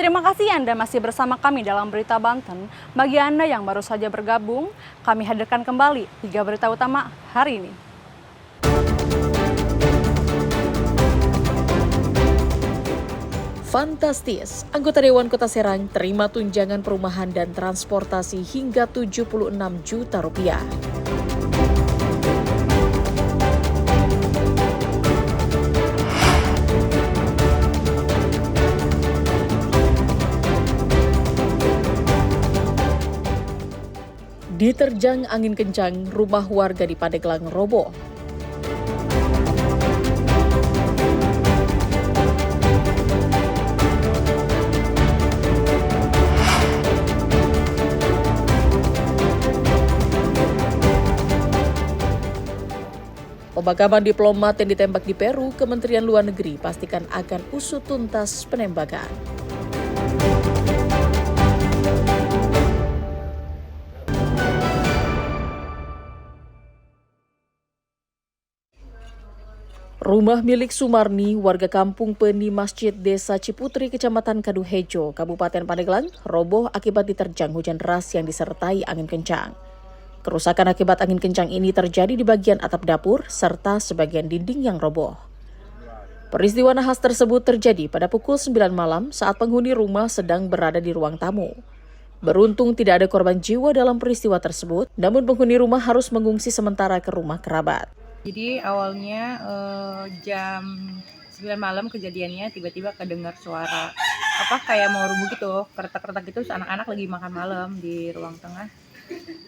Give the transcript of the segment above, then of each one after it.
Terima kasih Anda masih bersama kami dalam Berita Banten. Bagi Anda yang baru saja bergabung, kami hadirkan kembali 3 berita utama hari ini. Fantastis, anggota Dewan Kota Serang terima tunjangan perumahan dan transportasi hingga 76 juta rupiah. Diterjang angin kencang, rumah warga di Pandeglang roboh. Pemakaman diplomat yang ditembak di Peru, Kementerian Luar Negeri pastikan akan usut tuntas penembakan. Rumah milik Sumarni, warga kampung Peni Masjid Desa Ciputri, Kecamatan Kaduhejo, Kabupaten Pandeglang, roboh akibat diterjang hujan deras yang disertai angin kencang. Kerusakan akibat angin kencang ini terjadi di bagian atap dapur serta sebagian dinding yang roboh. Peristiwa nahas tersebut terjadi pada pukul 9 malam saat penghuni rumah sedang berada di ruang tamu. Beruntung tidak ada korban jiwa dalam peristiwa tersebut, namun penghuni rumah harus mengungsi sementara ke rumah kerabat. Jadi awalnya jam 9 malam kejadiannya tiba-tiba kedengar suara kayak mau rubuh gitu, keretak-keretak gitu, anak-anak lagi makan malam di ruang tengah.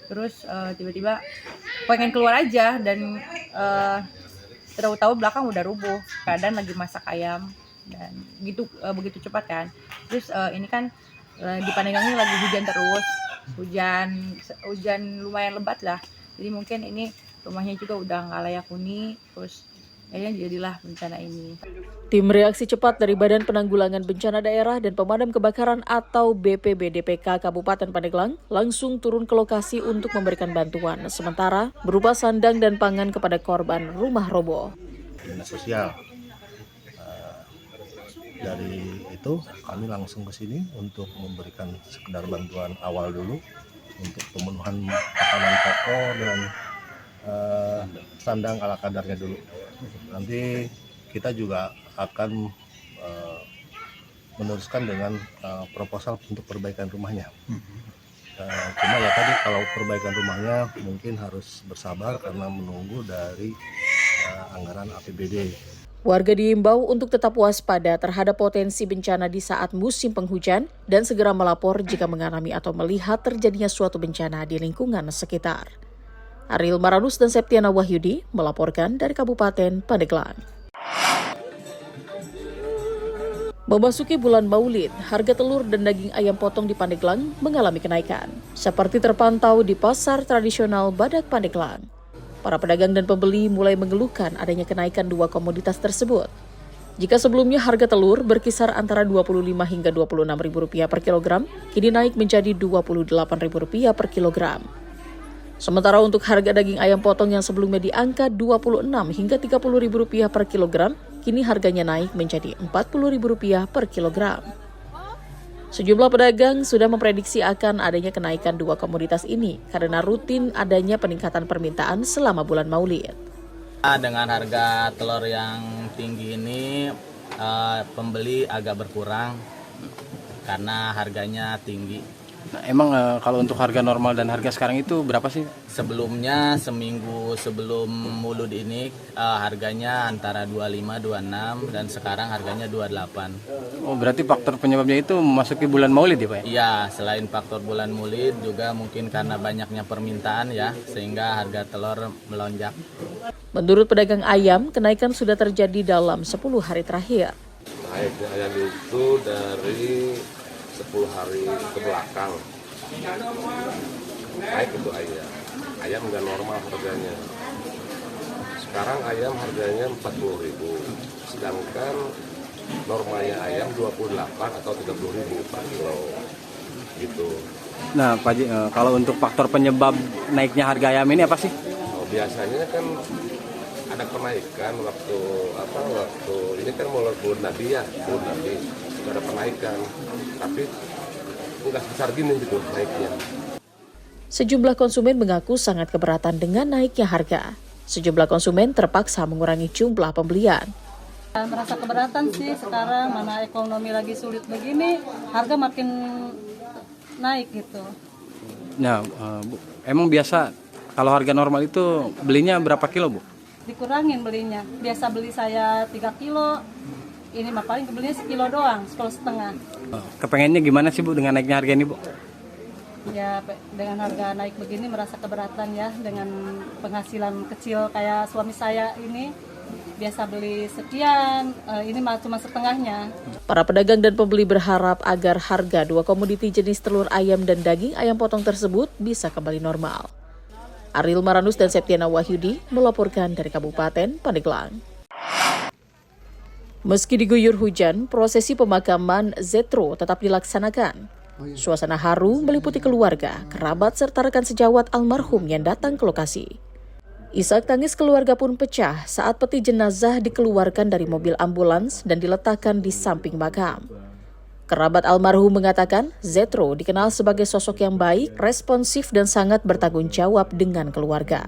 Terus tiba-tiba pengen keluar aja dan tahu-tahu belakang udah rubuh, keadaan lagi masak ayam dan gitu begitu cepat kan. Terus ini kan di Pandeglang ini lagi hujan terus, hujan lumayan lebat lah. Jadi mungkin ini rumahnya juga udah nggak layak huni, terus akhirnya jadilah bencana ini. Tim reaksi cepat dari Badan Penanggulangan Bencana Daerah dan Pemadam Kebakaran atau BPBDPK Kabupaten Pandeglang langsung turun ke lokasi untuk memberikan bantuan sementara berupa sandang dan pangan kepada korban rumah roboh. Dinas Sosial. Dari itu kami langsung ke sini untuk memberikan sekedar bantuan awal dulu untuk pemenuhan makanan pokok dan sandang ala kadarnya dulu. Nanti kita juga akan meneruskan dengan proposal untuk perbaikan rumahnya. Cuma ya tadi kalau perbaikan rumahnya mungkin harus bersabar karena menunggu dari anggaran APBD. Warga diimbau untuk tetap waspada terhadap potensi bencana di saat musim penghujan dan segera melapor jika mengalami atau melihat terjadinya suatu bencana di lingkungan sekitar. Ariel Maranus dan Septiana Wahyudi melaporkan dari Kabupaten Pandeglang. Memasuki bulan Maulid, harga telur dan daging ayam potong di Pandeglang mengalami kenaikan. Seperti terpantau di pasar tradisional Badak Pandeglang. Para pedagang dan pembeli mulai mengeluhkan adanya kenaikan dua komoditas tersebut. Jika sebelumnya harga telur berkisar antara Rp25 hingga Rp26.000 per kilogram, kini naik menjadi Rp28.000 per kilogram. Sementara untuk harga daging ayam potong yang sebelumnya di angka Rp26 hingga Rp30.000 per kilogram, kini harganya naik menjadi Rp40.000 per kilogram. Sejumlah pedagang sudah memprediksi akan adanya kenaikan dua komoditas ini karena rutin adanya peningkatan permintaan selama bulan Maulid. Dengan harga telur yang tinggi ini, pembeli agak berkurang karena harganya tinggi. Nah, emang kalau untuk harga normal dan harga sekarang itu berapa sih? Sebelumnya seminggu sebelum Maulid ini harganya antara 25-26 dan sekarang harganya 28. Oh, berarti faktor penyebabnya itu memasuki bulan Maulid ya, Pak? Iya, selain faktor bulan Maulid juga mungkin karena banyaknya permintaan ya, sehingga harga telur melonjak. Menurut pedagang ayam, kenaikan sudah terjadi dalam 10 hari terakhir. Naiknya ayam itu dari 10 hari ke belakang naik itu ayam nggak normal harganya. Sekarang ayam harganya 40.000, sedangkan normalnya ayam 28 atau 30.000 per kilo gitu. Nah Pak Haji, kalau untuk faktor penyebab naiknya harga ayam ini apa sih? Biasanya kan ada kenaikan waktu ini kan mulai bulan Nabi ya, ada kenaikan. tapi nggak sebesar gini gitu naiknya. Sejumlah konsumen mengaku sangat keberatan dengan naiknya harga. Sejumlah konsumen terpaksa mengurangi jumlah pembelian. Merasa keberatan sih sekarang, mana ekonomi lagi sulit begini, harga makin naik gitu. Nah, Bu, emang biasa kalau harga normal itu belinya berapa kilo, Bu? Dikurangin belinya, biasa beli saya 3 kilo, ini mah paling belinya sekilo doang, 1,5 kilo. Kepengennya gimana sih, Bu, dengan naiknya harga ini, Bu? Ya dengan harga naik begini merasa keberatan ya, dengan penghasilan kecil kayak suami saya ini, biasa beli sekian, ini mah cuma setengahnya. Para pedagang dan pembeli berharap agar harga dua komoditi jenis telur ayam dan daging ayam potong tersebut bisa kembali normal. Ariel Maranus dan Septiana Wahyudi melaporkan dari Kabupaten Pandeglang. Meski diguyur hujan, prosesi pemakaman Zetro tetap dilaksanakan. Suasana haru meliputi keluarga, kerabat serta rekan sejawat almarhum yang datang ke lokasi. Isak tangis keluarga pun pecah saat peti jenazah dikeluarkan dari mobil ambulans dan diletakkan di samping makam. Kerabat almarhum mengatakan Zetro dikenal sebagai sosok yang baik, responsif dan sangat bertanggung jawab dengan keluarga.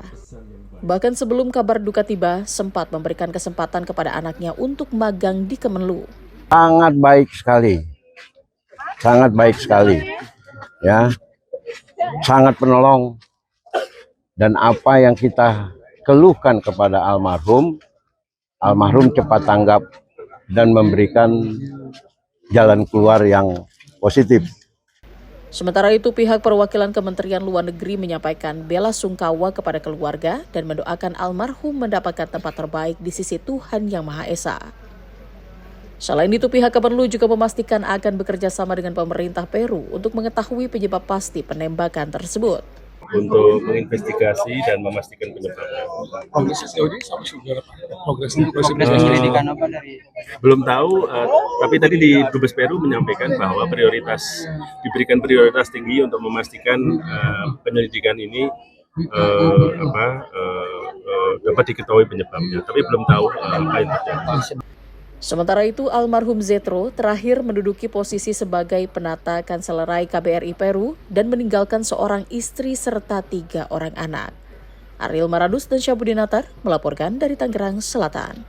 Bahkan sebelum kabar duka tiba, sempat memberikan kesempatan kepada anaknya untuk magang di Kemenlu. Sangat baik sekali, ya, sangat penolong, dan apa yang kita keluhkan kepada almarhum cepat tanggap dan memberikan jalan keluar yang positif. Sementara itu, pihak perwakilan Kementerian Luar Negeri menyampaikan bela sungkawa kepada keluarga dan mendoakan almarhum mendapatkan tempat terbaik di sisi Tuhan Yang Maha Esa. Selain itu, pihak Kemenlu juga memastikan akan bekerja sama dengan pemerintah Peru untuk mengetahui penyebab pasti penembakan tersebut. Untuk menginvestigasi dan memastikan penyebabnya. Belum tahu, tapi tadi di Dubes Peru menyampaikan bahwa diberikan prioritas tinggi untuk memastikan penyelidikan ini dapat diketahui penyebabnya, tapi belum tahu apa yang terjadi. Sementara itu, almarhum Zetro terakhir menduduki posisi sebagai penata Kanselerai KBRI Peru dan meninggalkan seorang istri serta 3 orang anak. Ariel Maranus dan Syabudinatar melaporkan dari Tangerang Selatan.